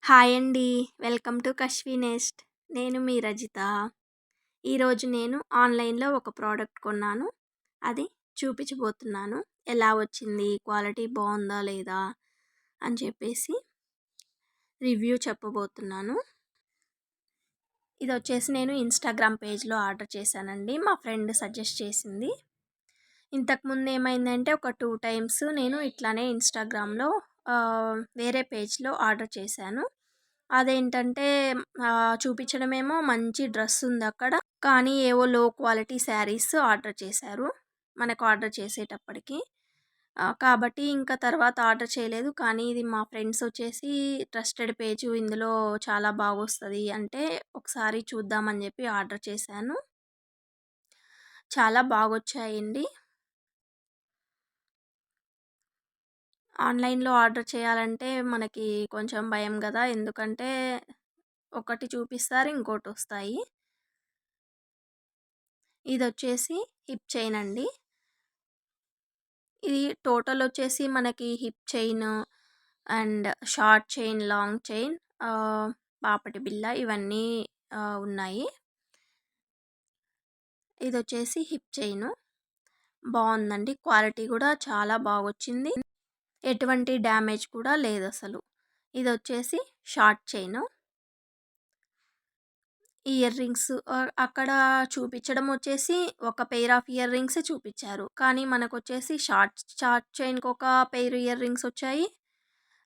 Hi అండి. Welcome to Kashvi nest. నేను మీ రజిత. ఈరోజు నేను ఆన్‌లైన్‌లో ఒక ప్రోడక్ట్ కొన్నాను. అది చూపించబోతున్నాను. ఎలా వచ్చింది? క్వాలిటీ బావుందా? లేదా? అని చెప్పేసి రివ్యూ చెప్పబోతున్నాను. ఇదొచ్చేసి నేను ఇన్‌స్టాగ్రామ్ పేజ్‌లో ఆర్డర్ చేశానండి. మా ఫ్రెండ్ సజెస్ట్ చేసింది. ఇంతకుముందు ఏమైందంటే ఒక 2 టైమ్స్ నేను ఇట్లానే ఇన్‌స్టాగ్రామ్‌లో వేరే పేజ్‌లో ఆర్డర్ చేశాను. అదేంటంటే చూపించడమేమో మంచి డ్రెస్ ఉందక్కడ. కానీ ఏవో లో క్వాలిటీ శారీస్ ఆర్డర్ చేశారు. మనకు ఆర్డర్ చేసేటప్పటికి. కాబట్టి ఇంకా తర్వాత ఆర్డర్ చేయలేదు. కానీ ఇది మా ఫ్రెండ్స్ వచ్చేసి ట్రస్టెడ్ పేజు ఇందులో చాలా బాగొస్తది అంటే ఒకసారి చూద్దామని చెప్పి ఆర్డర్ చేశాను. చాలా బాగొచ్చాయండి. ఆన్‌లైన్‌లో ఆర్డర్ చేయాలంటే మనకి కొంచెం భయం గదా! ఎందుకంటే ఒకటి చూపిస్తారు, ఇంకోటొస్తాయి. ఇదొచ్చేసి హిప్ చైన్ అండి. ఇది టోటల్ వచ్చేసి మనకి hip chain and short chain, long chain, పాపటి బిళ్ళ ఇవన్నీ ఉన్నాయి. ఇదొచ్చేసి హిప్ చైను. బావుందండి. క్వాలిటీ కూడా చాలా బాగొచ్చింది. ఎటువంటి డ్యామేజ్ కూడా లేదసలు. ఇదొచ్చేసి షార్ట్ చైను. ఇయర్ రింగ్స్ అక్కడ చూపించడం వచ్చేసి ఒక పెయిర్ ఆఫ్ ఇయర్ రింగ్సే చూపించారు. కానీ మనకొచ్చేసి షార్ట్ చైన్‌కి ఒక పెయిర్ ఇయర్ రింగ్స్ వచ్చాయి.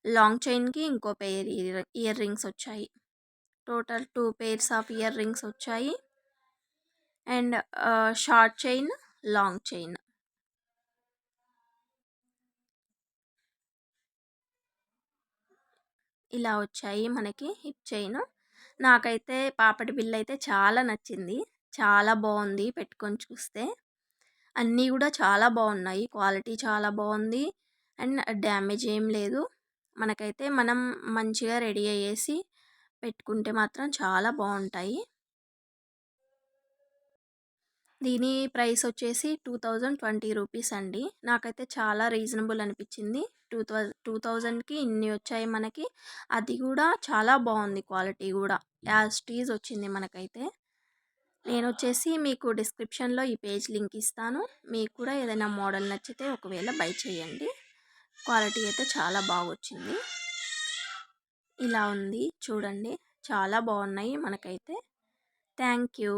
లాంగ్ చైన్‌కి ఇంకో పెయిర్ ఇయర్ రింగ్స్ వచ్చాయి. Total 2 pairs of ear rings వచ్చాయి. And short chain, long chain. ఇలా వచ్చాయి మనకి హిప్ చైన్. నాకైతే పాపటి బిళ్ళ అయితే చాలా నచ్చింది. చాలా బావుంది పెట్టుకొని చూస్తే. అన్నీ కూడా చాలా బాగున్నాయి. క్వాలిటీ చాలా బాగుంది. అండ్ డ్యామేజ్ ఏం లేదు. మనకైతే మనం మంచిగా రెడీ అయ్యేసి పెట్టుకుంటే మాత్రం చాలా బాగుంటాయి. దీని ప్రైస్ వచ్చేసి 2020 రూపీస్ అండి. నాకైతే చాలా రీజనబుల్ అనిపించింది. 2000కి ఇన్ని వచ్చాయి మనకి. అది కూడా చాలా బాగుంది క్వాలిటీ కూడా. యాజ్ ఇట్ ఈజ్ వచ్చింది మనకైతే. నేనొచ్చేసి మీకు డిస్క్రిప్షన్‌లో ఈ పేజ్ లింక్ ఇస్తాను. మీకు కూడా ఏదైనా మోడల్ నచ్చితే ఒకవేళ బై చేయండి. క్వాలిటీ అయితే చాలా బాగొచ్చింది. ఇలా ఉంది చూడండి. చాలా బాగున్నాయి మనకైతే. Thank you.